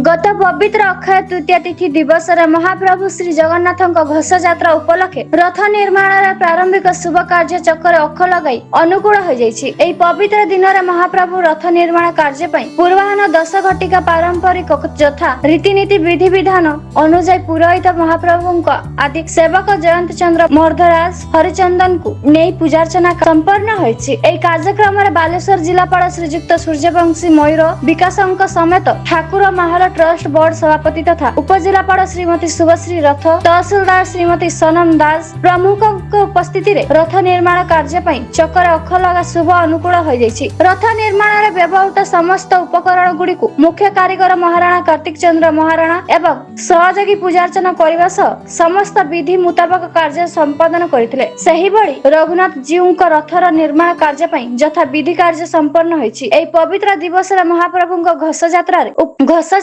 गत पवित्र अक्षय तृतीया तिथि दिवस महाप्रभु श्री जगन्नाथ घोष यात्रा उपलक्षे रथ निर्माण प्रारंभिक शुभ कार्य चक्कर अख लगाई अनुकूल हो जाइए। पवित्र दिन में महाप्रभु रथ निर्माण कार्य पूर्वाहन 10 घटिका पारंपरिक यथा रीतिनीति विधि विधान अनुजाई पुरोहित महाप्रभु आदि सेवक जयंत चंद्र मर्धराज हरिचंदन को नहीं पूजार्चना संपन्न होइछि। कार्यक्रम में बालेश्वर जिलापाल श्रीजुक्त सूर्यवंशी मयूर विकास समेत ठाकुर महल ट्रस्ट बोर्ड सभापति तथा उपजिलापाल श्रीमती शुभश्री रथ तहसीलदार श्रीमती सनम दास प्रमुख उपस्थिति रे रथ निर्माण कार्य चक्कर अख लगा शुभ अनुकूल हो जाइछि। रथ निर्माण में व्यवहृत समस्त उपकरण गुड़ी मुख्य कारीगर महाराणा कार्तिक चंद्र महाराणा एवं सहयोगी पूजार्चना करने समस्त विधि मुताबक कार्य संपादन करथिले। सही बड़ी रघुनाथ जीव रथर निर्माण कार्य यथा विधि कार्य संपन्न होइछि। एई पवित्र दिवस महाप्रभु घोष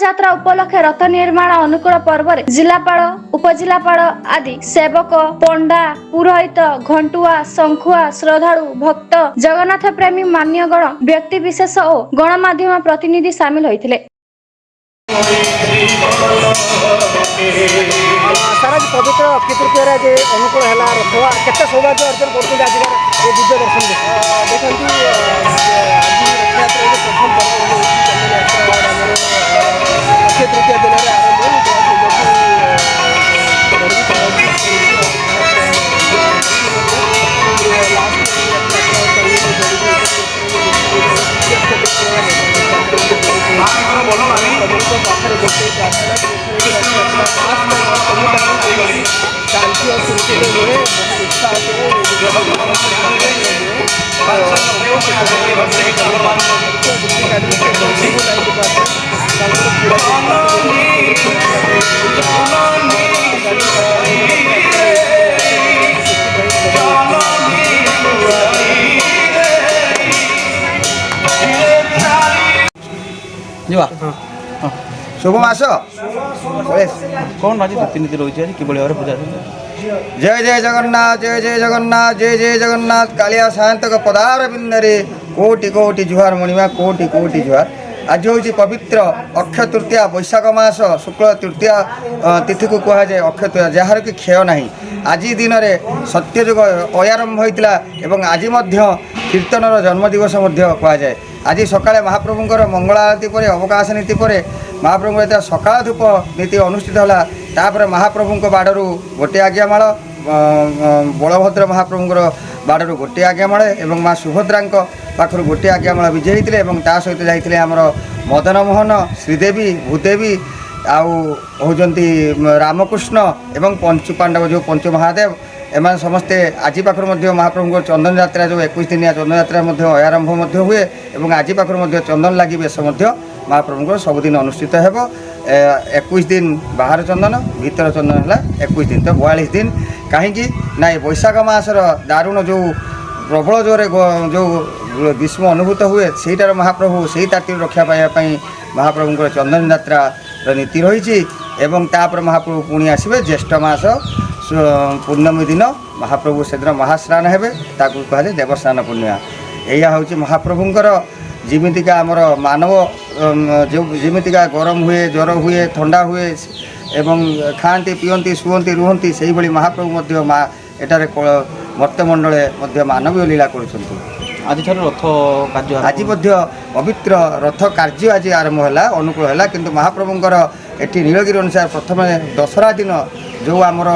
यात्रा उपलक्षे रथ निर्माण अनुकूल पर्व जिलापाल उपजिलापाल आदि सेवक पंडा पुरोहित घंटुआ शंखुआ श्रद्धालु भक्त जगन्नाथ प्रेमी मान्यगण व्यक्ति विशेष और गणमाध्यम प्रतिनिधि सामिल होइथिले। सारा पवित्र अक्षय तृतीया अनुकूल है रथ केते सौभाग्य अर्जन कर दिव्य दर्शन देखते आज रथ यात्रा प्रथम अक्षय तृतीया दिन में शांति और सुरक्षित शुभ मास कौन राजी रीतिनीति रही कि पूजा जय जय जगन्नाथ जय जय जगन्नाथ जय जय जगन्नाथ कालिया सायंतक पदार बिंदरे कोटि कोटि जुहार मणिमा कोटि कोटि जुहार। आज हूँ पवित्र अक्षय तृतीया वैशाख मास शुक्ल तृतीया तिथि को कह जाए अक्षय तृतीया जार कि क्षय ना। आज दिन में सत्यजुग अयारंभ होता एवं आज कीर्तनर जन्मदिवस कह जाए। आज सकाଳେ महाप्रभुंकर मंगल आरती पर अवकाश नीति पर महाप्रभु सकाळ धूप नीति अनुष्ठित होला। तापर महाप्रभुंक बाड़ू गोटे आज्ञामाल बलभद्र महाप्रभुंकर बाड़ू गोटे आज्ञामाल एवं माँ सुभद्रा पाखर गोटे आज्ञामाल विजय होते और ता सहित जाते आमर मदन मोहन श्रीदेवी भूदेवी आउती रामकृष्ण एवं पंचु पांडव जो पंच महादेव एम समस्ते आज पाखर महाप्रभु चंदन यात्रा जो 21 दिनिया चंदन यात्रा आरंभ हुए और आज पाखर चंदन लगी बेस महाप्रभु सबुदिन अनुष्ठित हो। 21 दिन बाहर चंदन भीतर चंदन है 21 दिन तो 42 दिन कहीं ना वैशाख मासर दारुण जो प्रबल जोरे जो ग्रीष्म अनुभूत हुए सहीटार महाप्रभु से ताती रक्षा पाइबापी महाप्रभुंर चंदन यात्रा नीति रही महाप्रभु पुणी आसवे ज्येष्ठ मास पूर्णमी दिन महाप्रभु से दिन महास्नान हे कहुए देवस्नान पूर्णिमा। यह हूँ महाप्रभुंर जिमितिका आमर मानव जो जिमितिका गरम हुए ज्वर हुए ठंडा हुए एवं खाती पीती शुअती रुहति से ही महाप्रभु एटारे मर्त्यमंडले मानवीय लीला कर आज रथ कार्य आज पवित्र रथ कार्य आज आरंभ है अनुकूल है किंतु महाप्रभुंर एटी नीलगिरी अनुसार प्रथम दशहरा दिन जो आमर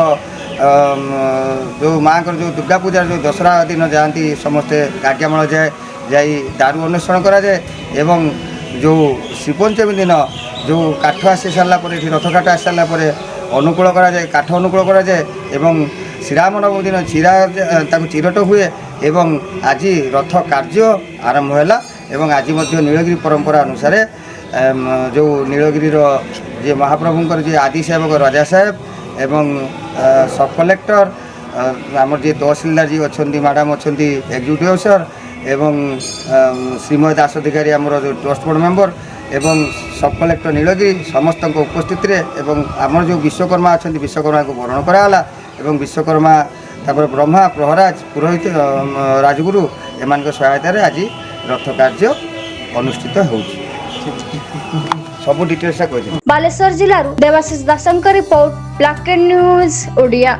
जो माँ जो दुर्गा पूजा जो दशहरा दिन जाती समस्ते आज्ञामाल जाए जाई दारू अन्वेषण कराए एवं जो श्रीपंचमी दिन जो काठ आसी सारापर रथ काठ आसी सारापर अनुकूल कराए काठ अनुकूल कराए एवं श्रीरामनवमी दिन चिरट हुए एवं आज रथ कार्य आरंभ है आज नीलगिरी परंपरा अनुसार जो नीलगिरी जे महाप्रभुंकर जे आदि सेवक राजा साहेब एवं सब कलेक्टर आमर जे तहसीलदार जी अच्छा मैडम अच्छा एक्जिक्यूटिव अफिसर एवं श्रीमय दास अधिकारी आमर जो ट्रस्ट बोर्ड मेंबर एवं सब कलेक्टर नीलगिरी समस्त उपस्थित एवं आमर जो विश्वकर्मा अच्छा विश्वकर्मा को वरण कराला एवं विश्वकर्मा ब्रह्मा प्रहराज पुरोहित राजगुरु एम सहायतार आज रथ कार्य अनुष्ठित हो। ସବୁ ଡିଟେଲ୍ସଟା କହିଦେବି। ବାଲେଶ୍ୱର ଜିଲ୍ଲାରୁ ଦେବାଶିଷ ଦାସଙ୍କ ରିପୋର୍ଟ ବ୍ଲାକ୍ ନ୍ୟୁଜ୍ ଓଡ଼ିଆ।